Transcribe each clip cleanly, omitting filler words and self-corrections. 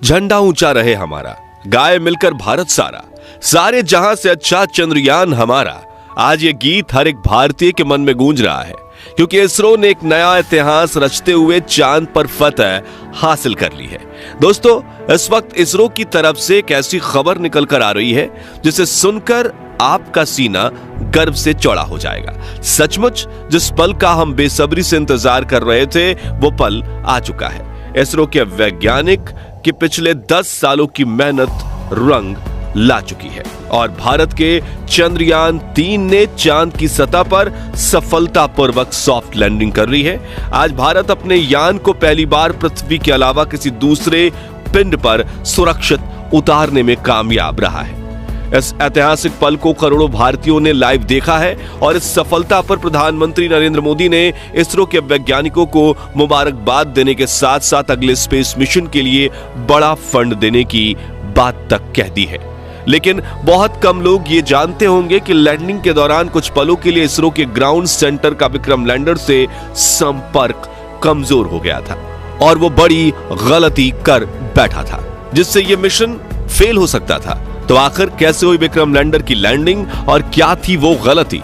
झंडा ऊंचा रहे हमारा, गाए मिलकर भारत सारा, सारे जहां से अच्छा चंद्रयान हमारा। आज ये गीत हर एक भारतीय के मन में गूंज रहा है, क्योंकि इसरो ने एक नया इतिहास रचते हुए चांद पर फतह हासिल कर ली है। दोस्तों, इस वक्त इसरो की तरफ से एक ऐसी खबर निकल कर आ रही है जिसे सुनकर आपका सीना गर्व से चौड़ा हो जाएगा। सचमुच जिस पल का हम बेसब्री से इंतजार कर रहे थे, वो पल आ चुका है। इसरो के वैज्ञानिक की पिछले 10 सालों की मेहनत रंग ला चुकी है और भारत के चंद्रयान 3 ने चांद की सतह पर सफलतापूर्वक सॉफ्ट लैंडिंग कर ली है। आज भारत अपने यान को पहली बार पृथ्वी के अलावा किसी दूसरे पिंड पर सुरक्षित उतारने में कामयाब रहा है। इस ऐतिहासिक पल को करोड़ों भारतीयों ने लाइव देखा है और इस सफलता पर प्रधानमंत्री नरेंद्र मोदी ने इसरो के वैज्ञानिकों को मुबारकबाद देने के साथ साथ अगले स्पेस मिशन के लिए बड़ा फंड देने की बात तक कह दी है। लेकिन बहुत कम लोग ये जानते होंगे कि लैंडिंग के दौरान कुछ पलों के लिए इसरो के ग्राउंड सेंटर का विक्रम लैंडर से संपर्क कमजोर हो गया था और वो बड़ी गलती कर बैठा था, जिससे ये मिशन फेल हो सकता था। तो आखिर कैसे हुई विक्रम लैंडर की लैंडिंग और क्या थी वो गलती,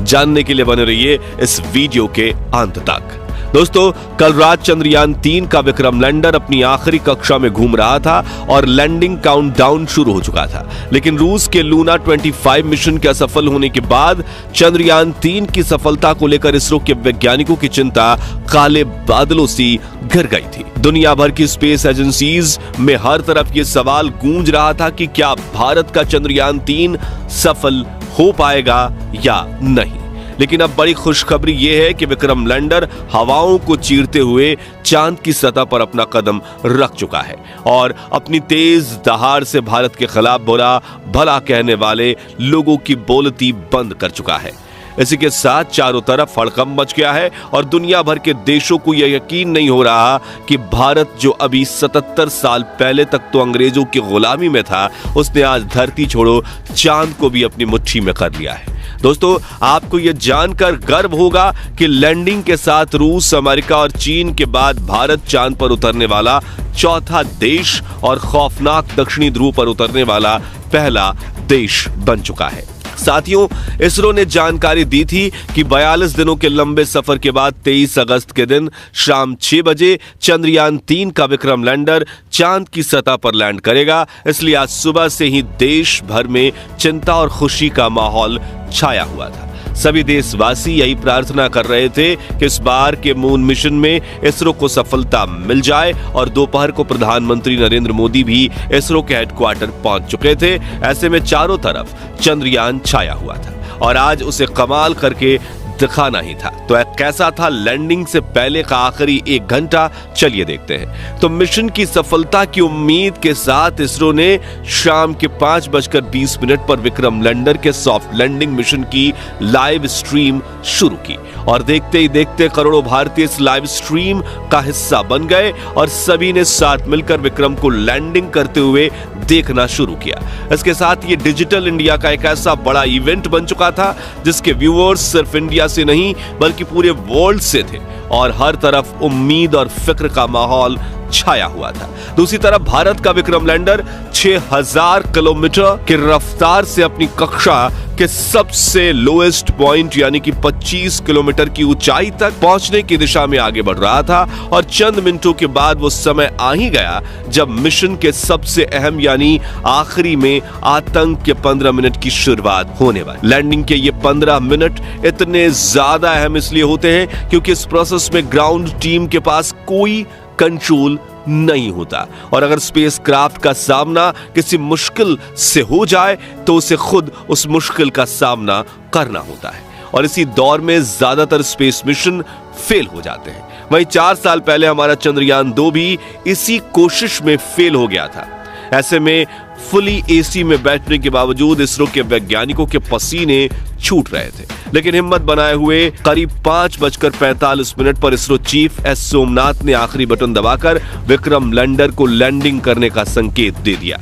जानने के लिए बने रहिए इस वीडियो के अंत तक। दोस्तों, कल रात चंद्रयान 3 का विक्रम लैंडर अपनी आखिरी कक्षा में घूम रहा था और लैंडिंग काउंटडाउन शुरू हो चुका था। लेकिन रूस के लूना 25 मिशन के असफल होने के बाद चंद्रयान 3 की सफलता को लेकर इसरो के वैज्ञानिकों की चिंता काले बादलों सी घिर गई थी। दुनिया भर की स्पेस एजेंसीज में हर तरफ ये सवाल गूंज रहा था कि क्या भारत का चंद्रयान 3 सफल हो पाएगा या नहीं। लेकिन अब बड़ी खुशखबरी यह है कि विक्रम लैंडर हवाओं को चीरते हुए चांद की सतह पर अपना कदम रख चुका है और अपनी तेज दहाड़ से भारत के खिलाफ बुरा भला कहने वाले लोगों की बोलती बंद कर चुका है। इसी के साथ चारों तरफ हड़कंप मच गया है और दुनिया भर के देशों को यह यकीन नहीं हो रहा कि भारत, जो अभी 77 साल पहले तक तो अंग्रेजों की गुलामी में था, उसने आज धरती छोड़ो चांद को भी अपनी मुट्ठी में कर लिया है। दोस्तों, आपको यह जानकर गर्व होगा कि लैंडिंग के साथ रूस, अमेरिका और चीन के बाद भारत चांद पर उतरने वाला चौथा देश और खौफनाक दक्षिणी ध्रुव पर उतरने वाला पहला देश बन चुका है। साथियों, इसरो ने जानकारी दी थी कि 42 दिनों के लंबे सफर के बाद 23 अगस्त के दिन शाम 6 बजे चंद्रयान 3 का विक्रम लैंडर चांद की सतह पर लैंड करेगा। इसलिए आज सुबह से ही देश भर में चिंता और खुशी का माहौल छाया हुआ था। सभी देशवासी यही प्रार्थना कर रहे थे कि इस बार के मून मिशन में इसरो को सफलता मिल जाए और दोपहर को प्रधानमंत्री नरेंद्र मोदी भी इसरो के हेडक्वार्टर पहुंच चुके थे। ऐसे में चारों तरफ चंद्रयान छाया हुआ था और आज उसे कमाल करके दिखाना ही था। तो कैसा था लैंडिंग से पहले का आखिरी 1 घंटा, चलिए देखते हैं। तो मिशन की सफलता की उम्मीद के साथ इसरो ने शाम के 5:20 पर विक्रम लैंडर के सॉफ्ट लैंडिंग मिशन की लाइव स्ट्रीम शुरू की और देखते ही देखते करोड़ों भारतीय इस लाइव स्ट्रीम का हिस्सा बन गए और सभी ने साथ मिलकर विक्रम को लैंडिंग करते हुए देखना शुरू किया। इसके साथ ये डिजिटल इंडिया का एक ऐसा बड़ा इवेंट बन चुका था जिसके व्यूअर्स सिर्फ इंडिया से नहीं बल्कि पूरे वर्ल्ड से थे और हर तरफ उम्मीद और फिक्र का माहौल छाया हुआ था। दूसरी तरफ भारत का विक्रम लैंडर 6000 किलोमीटर की रफ्तार से अपनी कक्षा के सबसे लोएस्ट पॉइंट यानी कि 25 किलोमीटर की ऊंचाई तक पहुंचने की दिशा में आगे बढ़ रहा था और चंद मिनटों के बाद वो समय आ ही गया जब मिशन के सबसे अहम यानी आखिरी में आतंक के 15 मिनट की शुरुआत होने वाली। लैंडिंग के ये 15 मिनट इतने ज्यादा अहम इसलिए होते हैं क्योंकि इस प्रोसेस में ग्राउंड टीम के पास कोई कंट्रोल नहीं होता और अगर स्पेसक्राफ्ट का सामना किसी मुश्किल से हो जाए तो उसे खुद उस मुश्किल का सामना करना होता है और इसी दौर में ज्यादातर स्पेस मिशन फेल हो जाते हैं। वहीं 4 साल पहले हमारा चंद्रयान 2 भी इसी कोशिश में फेल हो गया था। ऐसे में फुली एसी में बैठने के बावजूद इसरो के वैज्ञानिकों के पसीने छूट रहे थे, लेकिन हिम्मत बनाए हुए करीब 5:45 पर इसरो चीफ एस सोमनाथ ने आखिरी बटन दबाकर विक्रम लैंडर को लैंडिंग करने का संकेत दे दिया।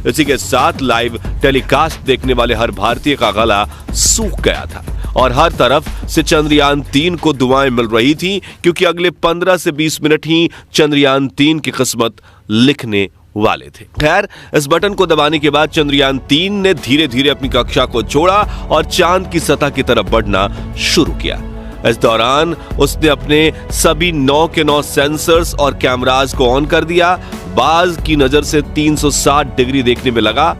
इसी के साथ लाइव टेलीकास्ट देखने वाले हर भारतीय का गला सूख गया था और हर तरफ से चंद्रयान 3 को दुआएं मिल रही थी क्योंकि अगले 15 से 20 मिनट ही चंद्रयान 3 की किस्मत लिखने वाले थे। खैर, इस बटन को दबाने के बाद चंद्रयान 3 ने धीरे धीरे अपनी कक्षा को छोड़ा और चांद की सतह की तरफ बढ़ना शुरू किया। इस दौरान उसने अपने सभी 9 के 9 सेंसर्स और कैमरास को ऑन कर दिया। बाज की नजर से 360 डिग्री देखने में लगा।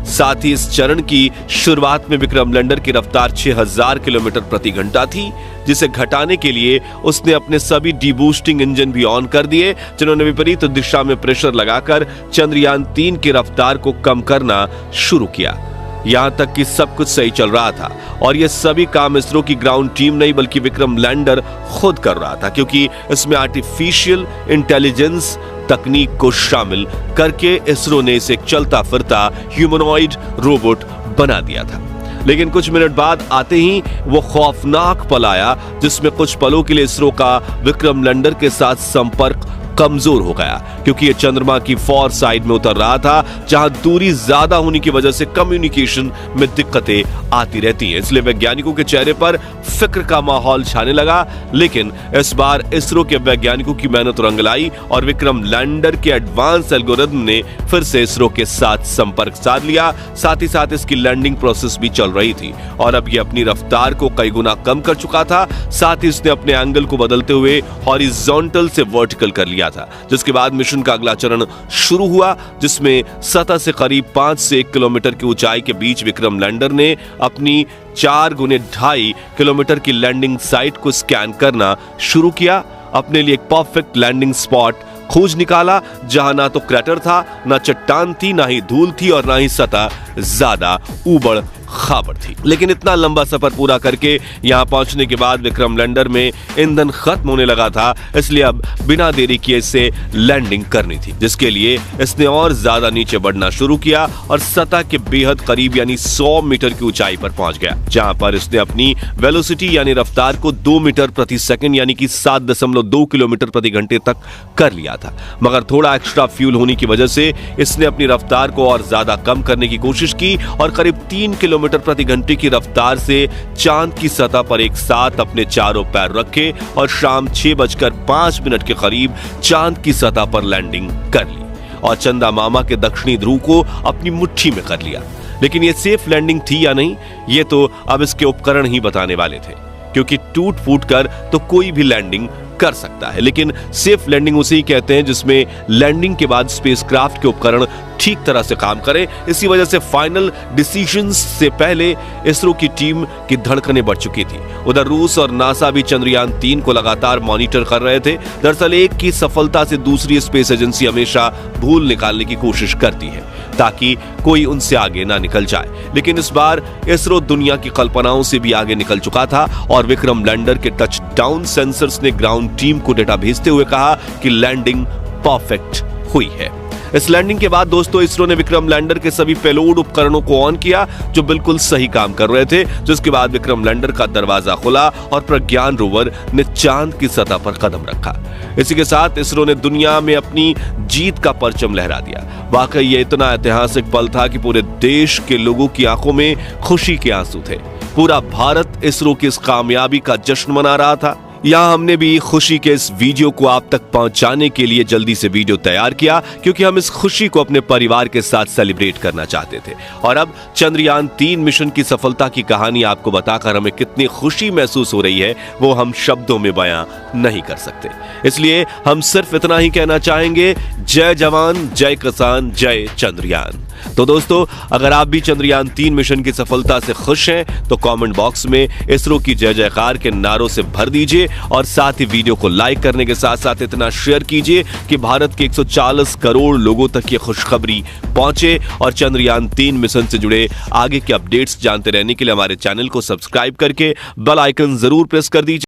साथ ही इस चरण की शुरुआत में विक्रम लैंडर की रफ्तार 6000 किलोमीटर प्रति घंटा थी, जिसे घटाने के लिए उसने अपने सभी डीबूस्टिंग इंजन भी ऑन कर दिए, जिन्होंने विपरीत दिशा में प्रेशर लगाकर चंद्रयान 3 की रफ्तार को कम करना शुरू किया। यहां तक कि सब कुछ सही चल रहा था और यह सभी काम इसरो की ग्राउंड टीम नहीं बल्कि विक्रम लैंडर खुद कर रहा था, क्योंकि इसमें आर्टिफिशियल इंटेलिजेंस तकनीक को शामिल करके इसरो ने इसे एक चलता फिरता ह्यूमनॉइड रोबोट बना दिया था। लेकिन कुछ मिनट बाद आते ही वो खौफनाक पल आया, जिसमें कुछ पलों के लिए इसरो का विक्रम लैंडर के साथ संपर्क कमजोर हो गया, क्योंकि ये चंद्रमा की फॉर साइड में उतर रहा था, जहां दूरी ज्यादा होने की वजह से कम्युनिकेशन में दिक्कतें आती रहती हैं। इसलिए वैज्ञानिकों के चेहरे पर फिक्र का माहौल छाने लगा। लेकिन इस बार इसरो के वैज्ञानिकों की मेहनत रंग लाई और विक्रम लैंडर के एडवांस एल्गोरिथम ने फिर से इसरो के साथ संपर्क साध लिया। साथ ही साथ इसकी लैंडिंग प्रोसेस भी चल रही थी और अब ये अपनी रफ्तार को कई गुना कम कर चुका था। साथ ही इसने अपने एंगल को बदलते हुए हॉरिजॉन्टल से वर्टिकल कर लिया था, जिसके बाद मिशन का अगला चरण शुरू हुआ, जिसमें सतह से करीब 5 से 1 किलोमीटर की ऊंचाई के बीच विक्रम लैंडर ने अपनी 4 गुने 2.5 किलोमीटर की लैंडिंग साइट को स्कैन करना शुरू किया। अपने लिए एक परफेक्ट लैंडिंग स्पॉट खोज निकाला, जहां ना तो क्रैटर था, ना चट्टान थी, ना ही धूल थी और ना ही सतह ज्यादा ऊबड़ खाबड़ थी। लेकिन इतना लंबा सफर पूरा करके यहां पहुंचने के बाद विक्रम लैंडर में ईंधन खत्म होने लगा था, इसलिए अब बिना देरी किए इसे लैंडिंग करनी थी, जिसके लिए इसने और ज्यादा नीचे बढ़ना शुरू किया और सतह के बेहद करीब यानी 100 मीटर की ऊंचाई पर पहुंच गया, जहां पर इसने अपनी वेलोसिटी यानी रफ्तार को 2 मीटर प्रति सेकंड यानी कि 7.2 किलोमीटर प्रति घंटे तक कर लिया था। मगर थोड़ा एक्स्ट्रा फ्यूल होने की वजह से इसने अपनी रफ्तार को और ज्यादा कम करने की कोशिश की और करीब 3 किलोमीटर प्रति घंटे की रफ्तार से चांद की सतह पर एक साथ अपने चारों पैर रखे और शाम 6:05 के करीब चांद की सतह पर लैंडिंग कर ली और चंदा मामा के दक्षिणी ध्रुव को अपनी मुट्ठी में कर लिया। लेकिन यह सेफ लैंडिंग थी या नहीं, ये तो अब इसके उपकरण ही बताने वाले थे, क्योंकि टूट फूट कर तो कोई भी लैंडिंग कर सकता है, लेकिन सेफ लैंडिंग उसे ही कहते हैं जिसमें लैंडिंग के बाद स्पेसक्राफ्ट के उपकरण ठीक तरह से काम करें। इसी वजह से फाइनल डिसीजंस से पहले इसरो की टीम की धड़कनें बढ़ चुकी थी। उधर रूस और नासा भी चंद्रयान 3 को लगातार मॉनिटर कर रहे थे। दरअसल एक की सफलता से दूसरी स्पेस एजेंसी हमेशा भूल निकालने की कोशिश करती है ताकि कोई उनसे आगे ना निकल जाए, लेकिन इस बार इसरो दुनिया की कल्पनाओं से भी आगे निकल चुका था और विक्रम लैंडर के टच डाउन सेंसर्स ने ग्राउंड टीम को डेटा भेजते हुए कहा कि लैंडिंग परफेक्ट हुई है। इस लैंडिंग के बाद दोस्तों इसरो ने विक्रम लैंडर के सभी पेलोड उपकरणों को ऑन किया जो बिल्कुल सही काम कर रहे थे, जिसके बाद विक्रम लैंडर का दरवाजा खुला और प्रज्ञान रोवर ने चांद की सतह पर कदम रखा। इसी के साथ इसरो ने दुनिया में अपनी जीत का परचम लहरा दिया। वाकई ये इतना ऐतिहासिक पल था कि पूरे देश के लोगों की आंखों में खुशी के आंसू थे। पूरा भारत इसरो की इस कामयाबी का जश्न मना रहा था। यहाँ हमने भी खुशी के इस वीडियो को आप तक पहुंचाने के लिए जल्दी से वीडियो तैयार किया, क्योंकि हम इस खुशी को अपने परिवार के साथ सेलिब्रेट करना चाहते थे। और अब चंद्रयान 3 मिशन की सफलता की कहानी आपको बताकर हमें कितनी खुशी महसूस हो रही है वो हम शब्दों में बयां नहीं कर सकते। इसलिए हम सिर्फ इतना ही कहना चाहेंगे, जय जवान, जय किसान, जय चंद्रयान। तो दोस्तों, अगर आप भी चंद्रयान 3 मिशन की सफलता से खुश हैं तो कमेंट बॉक्स में इसरो की जय जयकार के नारों से भर दीजिए और साथ ही वीडियो को लाइक करने के साथ साथ इतना शेयर कीजिए कि भारत के 140 करोड़ लोगों तक ये खुशखबरी पहुंचे। और चंद्रयान 3 मिशन से जुड़े आगे के अपडेट्स जानते रहने के लिए हमारे चैनल को सब्सक्राइब करके बेल आइकन जरूर प्रेस कर दीजिए।